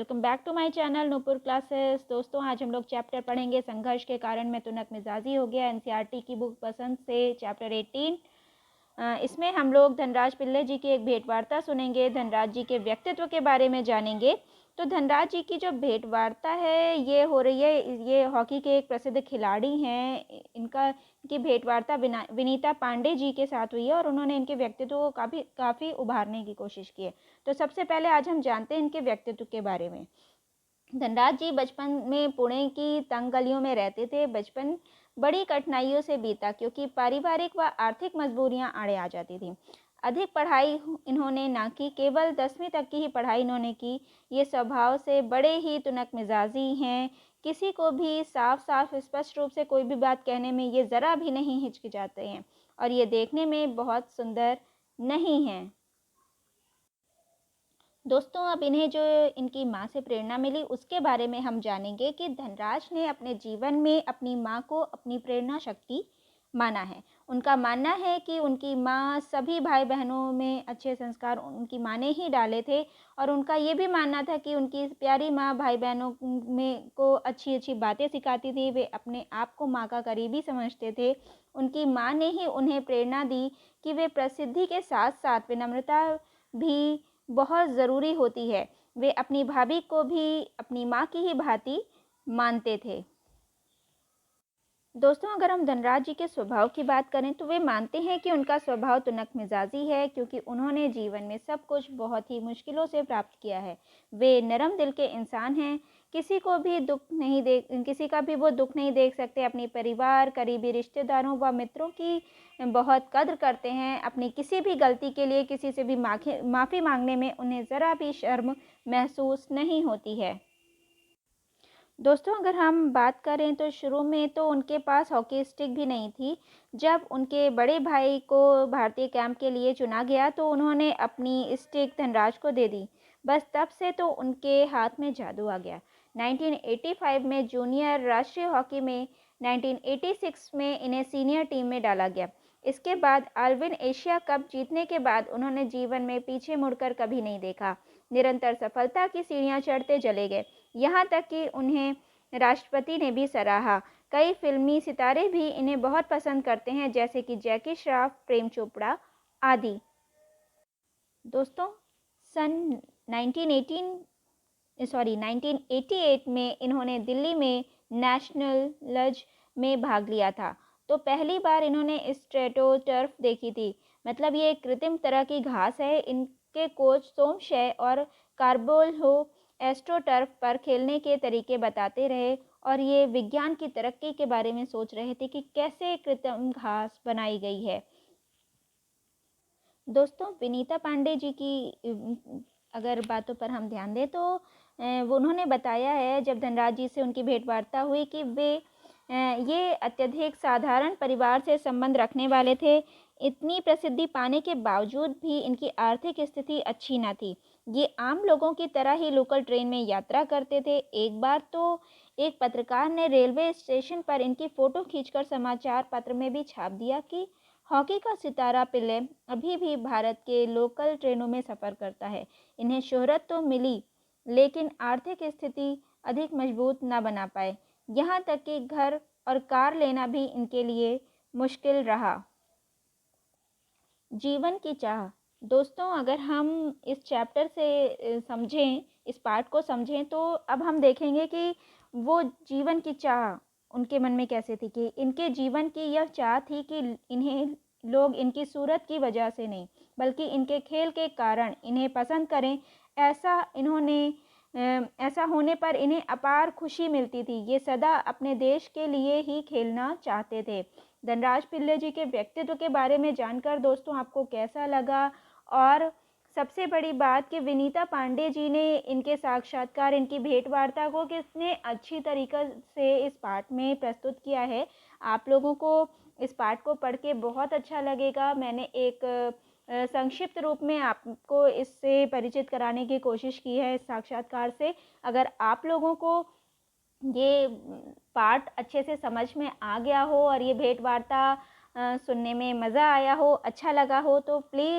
Welcome back to my channel Nupur classes. दोस्तों, आज हम लोग चैप्टर पढ़ेंगे संघर्ष के कारण मैं तुनक मिजाजी हो गया। एनसीईआरटी की बुक पसंद से चैप्टर 18। इसमें हम लोग धनराज पिल्ले जी की एक भेंट वार्ता सुनेंगे, धनराज जी के व्यक्तित्व के बारे में जानेंगे। तो धनराज जी की जो भेंट वार्ता है ये हो रही है, ये हॉकी के एक प्रसिद्ध खिलाड़ी हैं, इनकी भेंट वार्ता विनीता पांडे जी के साथ हुई है और उन्होंने इनके व्यक्तित्व को काफ़ी उभारने की कोशिश की है। तो सबसे पहले आज हम जानते हैं इनके व्यक्तित्व के बारे में। धनराज जी बचपन में पुणे की तंग गलियों में रहते थे। बचपन बड़ी कठिनाइयों से बीता क्योंकि पारिवारिक व आर्थिक मजबूरियां आड़े आ जाती थी। अधिक पढ़ाई इन्होंने ना की, केवल 10वीं तक की ही पढ़ाई इन्होंने की। ये स्वभाव से बड़े ही तुनक मिजाजी हैं। किसी को भी साफ साफ स्पष्ट रूप से कोई भी बात कहने में ये ज़रा भी नहीं हिचकिचाते हैं और ये देखने में बहुत सुंदर नहीं हैं। दोस्तों, अब इन्हें जो इनकी माँ से प्रेरणा मिली उसके बारे में हम जानेंगे कि धनराज ने अपने जीवन में अपनी माँ को अपनी प्रेरणा शक्ति माना है। उनका मानना है कि उनकी माँ सभी भाई बहनों में अच्छे संस्कार उनकी माँ ने ही डाले थे और उनका ये भी मानना था कि उनकी प्यारी माँ भाई बहनों में को अच्छी अच्छी बातें सिखाती थी। वे अपने आप को माँ का करीबी समझते थे। उनकी माँ ने ही उन्हें प्रेरणा दी कि वे प्रसिद्धि के साथ साथ विनम्रता भी बहुत ज़रूरी होती है। वे अपनी भाभी को भी अपनी माँ की ही भांति मानते थे। दोस्तों, अगर हम धनराज जी के स्वभाव की बात करें तो वे मानते हैं कि उनका स्वभाव तुनक मिजाजी है क्योंकि उन्होंने जीवन में सब कुछ बहुत ही मुश्किलों से प्राप्त किया है। वे नरम दिल के इंसान हैं। किसी का भी वो दुख नहीं देख सकते। अपने परिवार, करीबी रिश्तेदारों व मित्रों की बहुत कद्र करते हैं। अपनी किसी भी गलती के लिए किसी से भी माफ़ी मांगने में उन्हें ज़रा भी शर्म महसूस नहीं होती है। दोस्तों, अगर हम बात करें तो शुरू में तो उनके पास हॉकी स्टिक भी नहीं थी। जब उनके बड़े भाई को भारतीय कैंप के लिए चुना गया तो उन्होंने अपनी स्टिक धनराज को दे दी। बस तब से तो उनके हाथ में जादू आ गया। 1985 में जूनियर राष्ट्रीय हॉकी में, 1986 में इन्हें सीनियर टीम में डाला गया। इसके बाद आल्विन एशिया कप जीतने के बाद उन्होंने जीवन में पीछे मुड़कर कभी नहीं देखा। निरंतर सफलता की सीढ़ियां चढ़ते चले गए, यहाँ तक कि उन्हें राष्ट्रपति ने भी सराहा। कई फिल्मी सितारे भी इन्हें बहुत पसंद करते हैं, जैसे कि जैकी श्रॉफ, प्रेम चोपड़ा आदि। दोस्तों, सन 1988 में इन्होंने दिल्ली में नेशनल में भाग लिया था। तो पहली बार इन्होंने स्ट्रेटो टर्फ देखी थी। मतलब ये एक कृत्रिम तरह की घास है। इनके कोच सोमशय और कार्बोल्हो एस्ट्रो टर्फ पर खेलने के तरीके बताते रहे और ये विज्ञान की तरक्की के बारे में सोच रहे थे कि कैसे कृत्रिम घास बनाई गई है। दोस्तों, विनीता पांडे जी की अगर बातों पर हम ध्यान दें तो वो उन्होंने बताया है, जब धनराज जी से उनकी भेंट वार्ता हुई, कि वे ये अत्यधिक साधारण परिवार से संबंध रखने वाले थे। इतनी प्रसिद्धि पाने के बावजूद भी इनकी आर्थिक स्थिति अच्छी न थी। ये आम लोगों की तरह ही लोकल ट्रेन में यात्रा करते थे। एक बार तो एक पत्रकार ने रेलवे स्टेशन पर इनकी फ़ोटो खींचकर समाचार पत्र में भी छाप दिया कि हॉकी का सितारा पिले अभी भी भारत के लोकल ट्रेनों में सफ़र करता है। इन्हें शोहरत तो मिली, लेकिन आर्थिक स्थिति अधिक मजबूत न बना पाए। यहाँ तक कि घर और कार लेना भी इनके लिए मुश्किल रहा। जीवन की चाह। दोस्तों, अगर हम इस चैप्टर से समझें, इस पार्ट को समझें, तो अब हम देखेंगे कि वो जीवन की चाह उनके मन में कैसे थी। कि इनके जीवन की यह चाह थी कि इन्हें लोग इनकी सूरत की वजह से नहीं, बल्कि इनके खेल के कारण इन्हें पसंद करें। ऐसा होने पर इन्हें अपार खुशी मिलती थी। ये सदा अपने देश के लिए ही खेलना चाहते थे। धनराज पिल्ले जी के व्यक्तित्व के बारे में जानकर दोस्तों आपको कैसा लगा? और सबसे बड़ी बात कि विनीता पांडे जी ने इनके साक्षात्कार, इनकी भेंट वार्ता को कितने अच्छी तरीके से इस पाठ में प्रस्तुत किया है। आप लोगों को इस पाठ को पढ़ के बहुत अच्छा लगेगा। मैंने एक संक्षिप्त रूप में आपको इससे परिचित कराने की कोशिश की है, इस साक्षात्कार से। अगर आप लोगों को ये पार्ट अच्छे से समझ में आ गया हो और ये भेंट वार्ता सुनने में मज़ा आया हो, अच्छा लगा हो, तो प्लीज़